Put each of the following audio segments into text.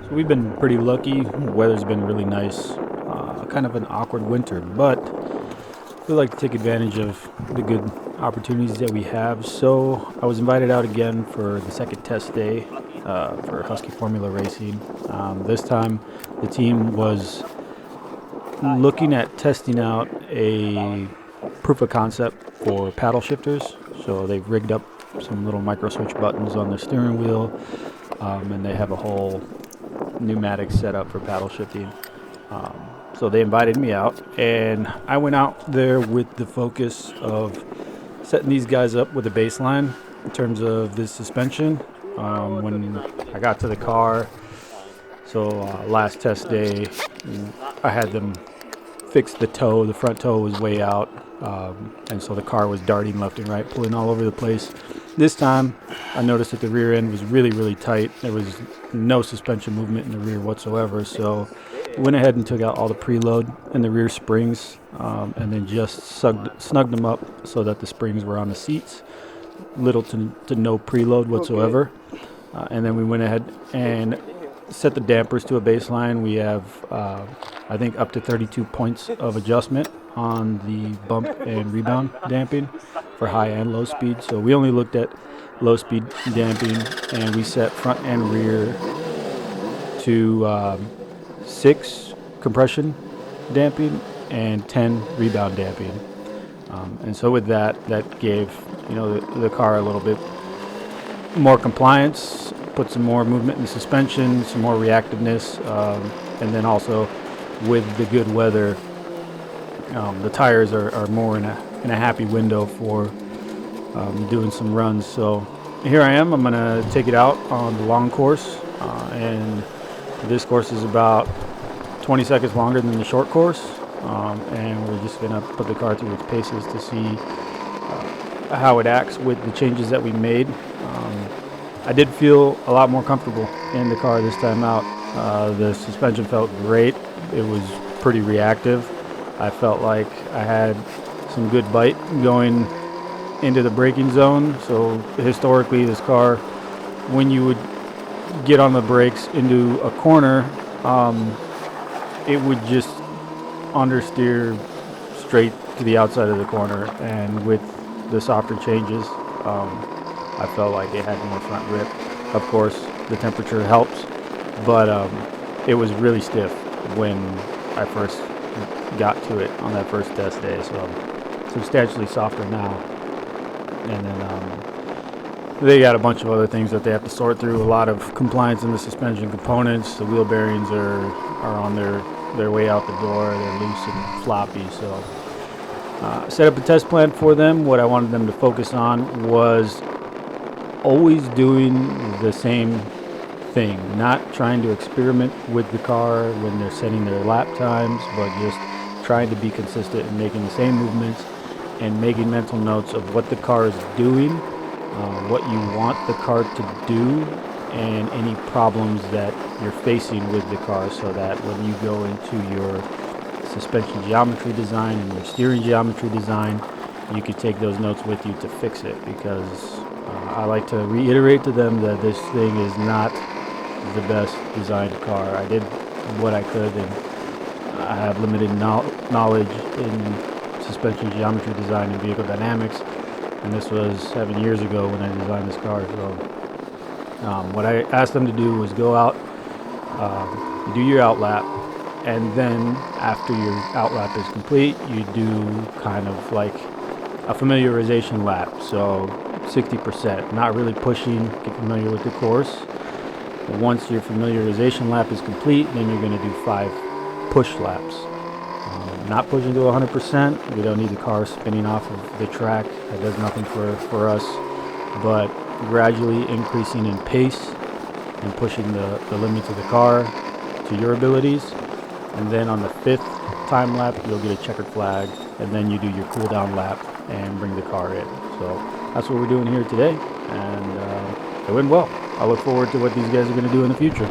So we've been pretty lucky. Weather's been really nice. Kind of an awkward winter, but we like to take advantage of the good opportunities that we have. So I was invited out again for the second test day for Husky Formula Racing. This time, the team was looking at testing out a proof of concept for paddle shifters. So they've rigged up some little micro switch buttons on the steering wheel, and they have a whole pneumatic setup for paddle shifting. So they invited me out, and I went out there with the focus of setting these guys up with a baseline in terms of the suspension. When I got to the car, so last test day, I had them fix the toe. The front toe was way out, and so the car was darting left and right, pulling all over the place. This time, I noticed that the rear end was really, really tight. There was no suspension movement in the rear whatsoever, so went ahead and took out all the preload and the rear springs, and then just snugged them up so that the springs were on the seats. Little to no preload whatsoever. And then we went ahead and set the dampers to a baseline. We have, I think, up to 32 points of adjustment on the bump and rebound damping for high and low speed. So we only looked at low speed damping, and we set front and rear to 6 compression damping and 10 rebound damping. And so with that gave the car a little bit more compliance, put some more movement in the suspension, some more reactiveness, and then also with the good weather, the tires are more in a happy window for doing some runs. So here I am. I'm going to take it out on the long course, and this course is about 20 seconds longer than the short course, and we're just going to put the car through its paces to see how it acts with the changes that we made. I did feel a lot more comfortable in the car this time out. The suspension felt great. It was pretty reactive. I felt like I had some good bite going into the braking zone. So historically, this car, when you would get on the brakes into a corner, it would just understeer straight to the outside of the corner. And with the softer changes, I felt like it had more front grip. Of course, the temperature helps, but it was really stiff when I first got to it on that first test day. So substantially softer now. And then they got a bunch of other things that they have to sort through. A lot of compliance in the suspension components. The wheel bearings are on their way out the door. They're loose and floppy. So set up a test plan for them. What I wanted them to focus on was always doing the same thing, not trying to experiment with the car when they're setting their lap times, but just trying to be consistent and making the same movements and making mental notes of what the car is doing, what you want the car to do, and any problems that you're facing with the car, so that when you go into your suspension geometry design and your steering geometry design, you could take those notes with you to fix it. Because I like to reiterate to them that this thing is not the best designed car. I did what I could, and I have limited knowledge in suspension geometry design and vehicle dynamics, and this was 7 years ago when I designed this car. So what I asked them to do was go out, do your outlap, and then after your outlap is complete, you do kind of like a familiarization lap. So 60%, not really pushing, get familiar with the course. Once your familiarization lap is complete, then you're going to do 5 push laps. Not pushing to 100%. We don't need the car spinning off of the track. That does nothing for us. But gradually increasing in pace and pushing the limits of the car to your abilities. And then on the 5th time lap, you'll get a checkered flag, and then you do your cool down lap and bring the car in. So that's what we're doing here today, and it went well. I look forward to what these guys are going to do in the future.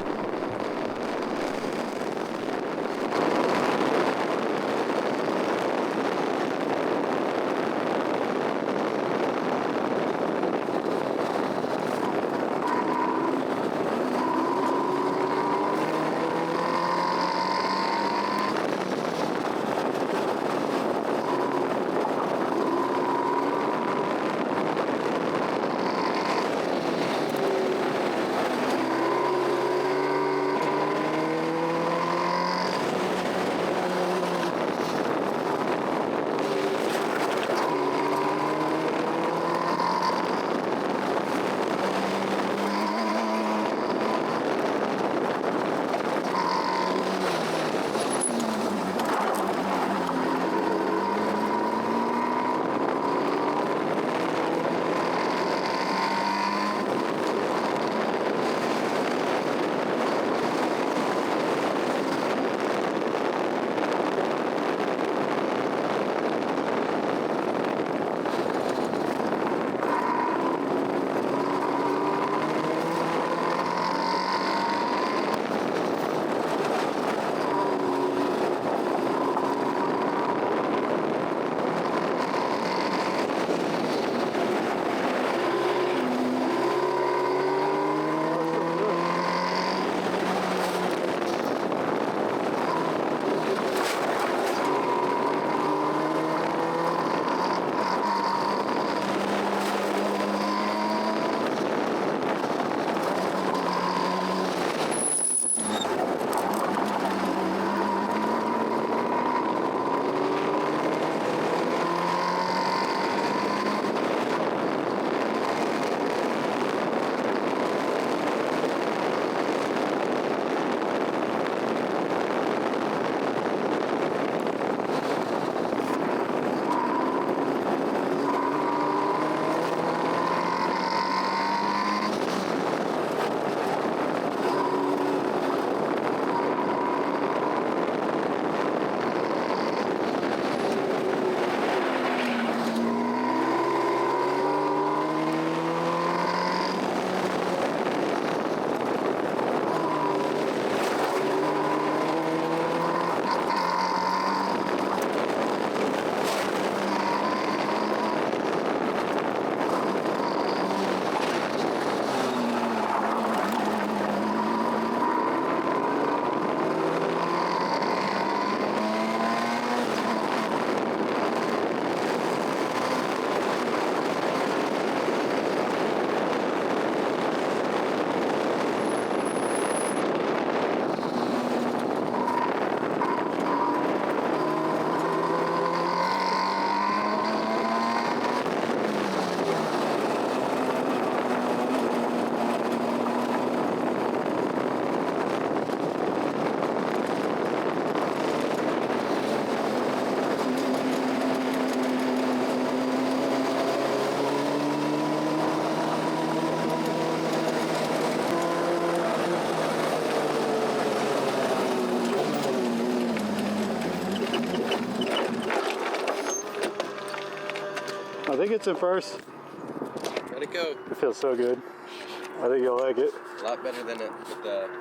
I think it's in first. Let it go. It feels so good. I think you'll like it. A lot better than it with the